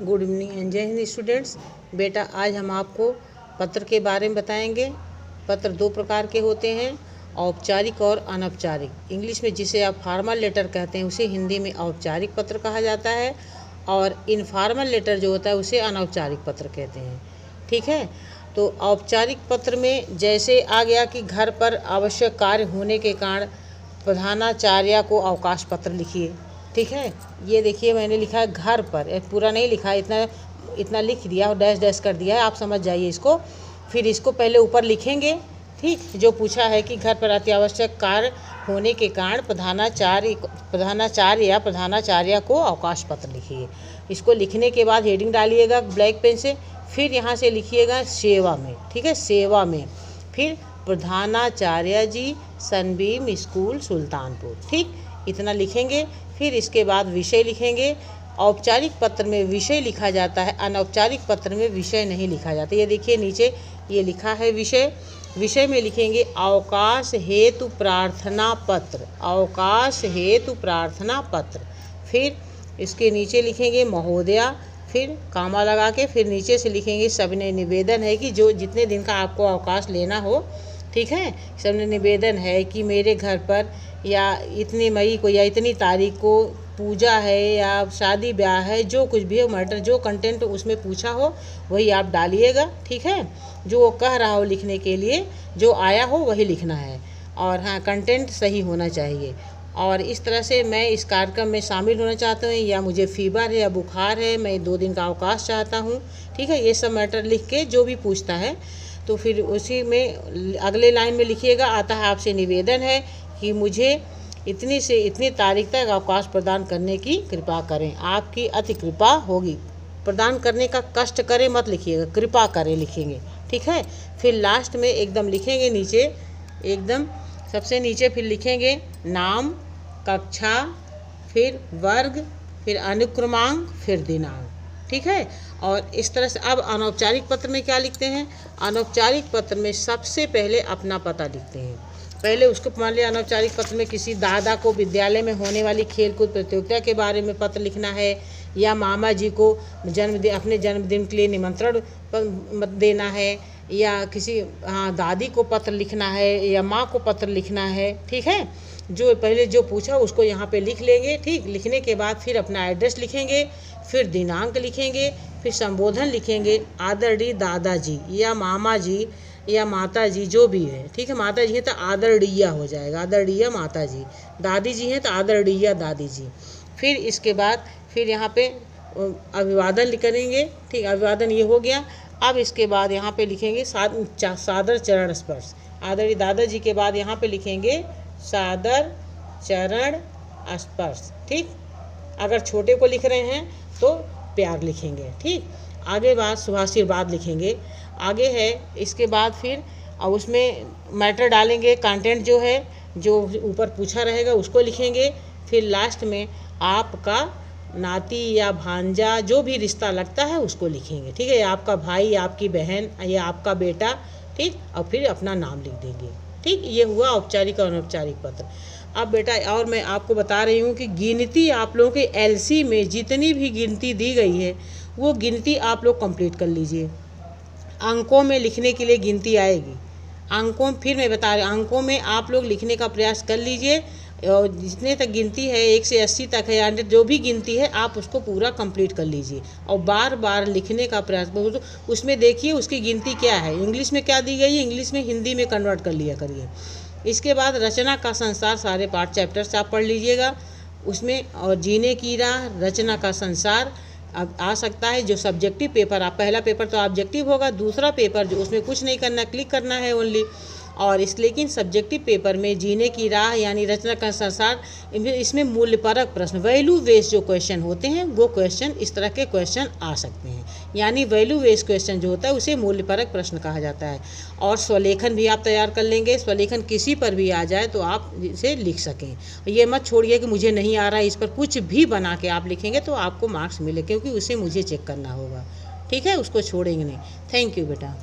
Good evening and जय Hind students. बेटा आज हम आपको पत्र के बारे में बताएंगे। पत्र दो प्रकार के होते हैं, औपचारिक और अनौपचारिक। इंग्लिश में जिसे आप फॉर्मल लेटर कहते हैं उसे हिंदी में औपचारिक पत्र कहा जाता है, और इनफॉर्मल लेटर जो होता है उसे अनौपचारिक पत्र कहते हैं। ठीक है, तो औपचारिक पत्र में जैसे आ गया कि घर पर आवश्यक कार्य होने के कारण प्रधानाचार्य को अवकाश पत्र लिखिए। ठीक है, ये देखिए मैंने लिखा है घर पर, पूरा नहीं लिखा है, इतना लिख दिया और डैश डैश कर दिया है, आप समझ जाइए इसको। फिर इसको पहले ऊपर लिखेंगे, ठीक, जो पूछा है कि घर पर अत्यावश्यक कार्य होने के कारण प्रधानाचार्य को अवकाश पत्र लिखिए। इसको लिखने के बाद हेडिंग डालिएगा ब्लैक पेन से, फिर यहाँ से लिखिएगा सेवा में। ठीक है, सेवा में, फिर प्रधानाचार्य जी सनबीम स्कूल सुल्तानपुर। ठीक, इतना लिखेंगे। फिर इसके बाद विषय लिखेंगे। औपचारिक पत्र में विषय लिखा जाता है, अनौपचारिक पत्र में विषय नहीं लिखा जाता। ये देखिए नीचे ये लिखा है विषय। विषय में लिखेंगे अवकाश हेतु प्रार्थना पत्र, अवकाश हेतु प्रार्थना पत्र। फिर इसके नीचे लिखेंगे महोदया, फिर कामा लगा के फिर नीचे से लिखेंगे सबने निवेदन है कि जो जितने दिन का आपको अवकाश लेना हो, ठीक है, सबने निवेदन है कि मेरे घर पर या इतनी मई को या इतनी तारीख को पूजा है या शादी ब्याह है, जो कुछ भी हो मैटर, जो कंटेंट उसमें पूछा हो वही आप डालिएगा। ठीक है, जो वो कह रहा हो लिखने के लिए, जो आया हो वही लिखना है, और हाँ कंटेंट सही होना चाहिए। और इस तरह से मैं इस कार्यक्रम में शामिल होना चाहता हूँ, या मुझे फीवर है या बुखार है, मैं 2 दिन का अवकाश चाहता हूँ। ठीक है, ये सब मैटर लिख के जो भी पूछता है तो फिर उसी में अगले लाइन में लिखिएगा आता है आपसे निवेदन है कि मुझे इतनी से इतनी तारीख तक अवकाश प्रदान करने की कृपा करें, आपकी अति कृपा होगी। प्रदान करने का कष्ट करें मत लिखिएगा, कृपा करें लिखेंगे। ठीक है, फिर लास्ट में एकदम लिखेंगे नीचे, एकदम सबसे नीचे फिर लिखेंगे नाम, कक्षा, फिर वर्ग, फिर अनुक्रमांक, फिर दिनांक। ठीक है, और इस तरह से अब अनौपचारिक पत्र में क्या लिखते हैं? अनौपचारिक पत्र में सबसे पहले अपना पता लिखते हैं। पहले उसको मान लिया अनौपचारिक पत्र में किसी दादा को विद्यालय में होने वाली खेलकूद प्रतियोगिता के बारे में पत्र लिखना है, या मामा जी को अपने जन्मदिन के लिए निमंत्रण देना है, या किसी दादी को पत्र लिखना है, या माँ को पत्र लिखना है। ठीक है, जो पहले जो पूछा उसको यहाँ पे लिख लेंगे। ठीक, लिखने के बाद फिर अपना एड्रेस लिखेंगे, फिर दिनांक लिखेंगे, फिर संबोधन लिखेंगे आदरणीय दादाजी या मामा जी या माता जी जो भी है। ठीक है, माता जी हैं तो आदरणीय हो जाएगा, आदरणीय माता जी, दादी जी हैं तो आदरणीय दादी जी। फिर इसके बाद फिर यहाँ पे अभिवादन करेंगे। ठीक, अभिवादन ये हो गया। अब इसके बाद यहाँ पे लिखेंगे सादर चरण स्पर्श, आदरणीय दादाजी के बाद यहाँ पे लिखेंगे सादर चरण स्पर्श। ठीक, अगर छोटे को लिख रहे हैं तो प्यार लिखेंगे। ठीक, आगे बात शुभाशीर्वाद लिखेंगे। आगे है इसके बाद फिर और उसमें मैटर डालेंगे, कंटेंट जो है जो ऊपर पूछा रहेगा उसको लिखेंगे। फिर लास्ट में आपका नाती या भांजा जो भी रिश्ता लगता है उसको लिखेंगे। ठीक है, आपका भाई, आपकी बहन या आपका बेटा। ठीक, और फिर अपना नाम लिख देंगे। ठीक, ये हुआ औपचारिक और अनौपचारिक पत्र। अब बेटा और मैं आपको बता रही हूँ कि गिनती आप लोगों के एलसी में जितनी भी गिनती दी गई है वो गिनती आप लोग कंप्लीट कर लीजिए। अंकों में लिखने के लिए गिनती आएगी, अंकों फिर मैं बता रही हूँ, अंकों में आप लोग लिखने का प्रयास कर लीजिए, और जितने तक गिनती है 1 से 80 तक है, 100 जो भी गिनती है आप उसको पूरा कंप्लीट कर लीजिए, और बार बार लिखने का प्रयास। उसमें देखिए उसकी गिनती क्या है, इंग्लिश में क्या दी गई है, इंग्लिश में हिंदी में कन्वर्ट कर लिया करिए। इसके बाद रचना का संसार सारे पाठ चैप्टर्स आप पढ़ लीजिएगा उसमें, और जीने की राह, रचना का संसार अब आ सकता है। जो सब्जेक्टिव पेपर, आप पहला पेपर तो ऑब्जेक्टिव होगा, दूसरा पेपर जो उसमें कुछ नहीं करना, क्लिक करना है ओनली। और लेकिन सब्जेक्टिव पेपर में जीने की राह यानी रचना का संसार, इसमें मूल्यपरक प्रश्न, वैल्यू बेस्ड जो क्वेश्चन होते हैं वो क्वेश्चन, इस तरह के क्वेश्चन आ सकते हैं। यानी वैल्यू बेस्ड क्वेश्चन जो होता है उसे मूल्यपरक प्रश्न कहा जाता है। और स्वलेखन भी आप तैयार कर लेंगे, स्वलेखन किसी पर भी आ जाए तो आप इसे लिख सकें। ये मत छोड़िए कि मुझे नहीं आ रहा है, इस पर कुछ भी बना के आप लिखेंगे तो आपको मार्क्स मिले, क्योंकि उसे मुझे चेक करना होगा। ठीक है, उसको छोड़ेंगे नहीं। थैंक यू बेटा।